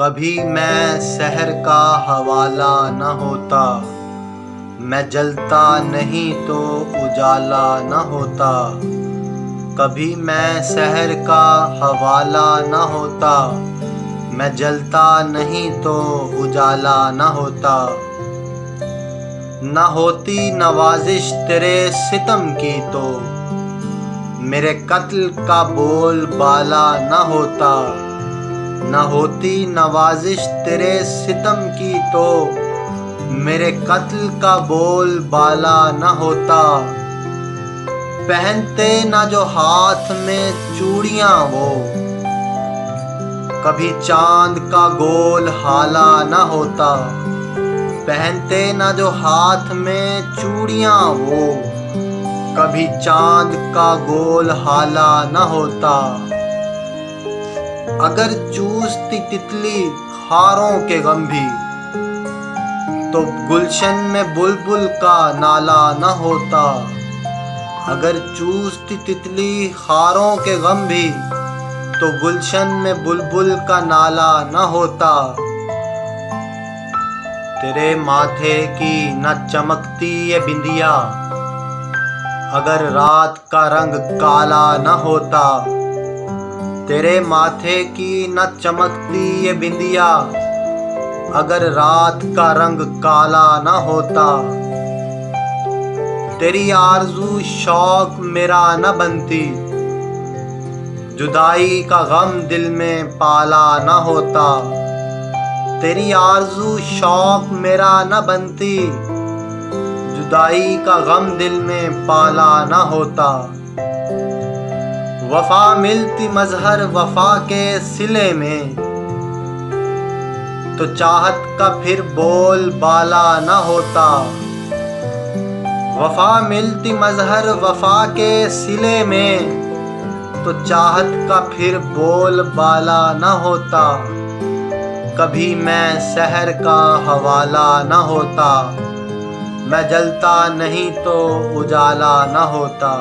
कभी मैं शहर का हवाला न होता, मैं जलता नहीं तो उजाला न होता। कभी मैं शहर का हवाला न होता, मैं जलता नहीं तो उजाला न होता। न होती नवाजिश तेरे सितम की तो मेरे कत्ल का बोल बाला न होता। न होती नवाजिश तेरे सितम की तो मेरे कत्ल का बोल बाला न होता। पहनते न जो हाथ में चूड़ियां वो, कभी चांद का गोल हाला न होता। पहनते न जो हाथ में चूड़ियां वो, कभी चांद का गोल हाला न होता। अगर चूसती तितली खारों के गम भी, तो गुलशन में बुलबुल का नाला न होता। अगर चूसती तितली खारों के गम भी, तो गुलशन में बुलबुल का नाला न होता। तेरे माथे की न चमकती ये बिंदिया, अगर रात का रंग काला न होता। तेरे माथे की न चमकती ये बिंदिया, अगर रात का रंग काला न होता। तेरी आरज़ू शौक मेरा न बनती, जुदाई का गम दिल में पाला न होता। तेरी आरज़ू शौक मेरा न बनती, जुदाई का गम दिल में पाला न होता। वफ़ा मिलती मज़हर वफ़ा के सिले में, तो चाहत का फिर बोल बाला न होता। वफ़ा मिलती मज़हर वफ़ा के सिले में, तो चाहत का फिर बोल बाला न होता। कभी मैं शहर का हवाला न होता, मैं जलता नहीं तो उजाला न होता।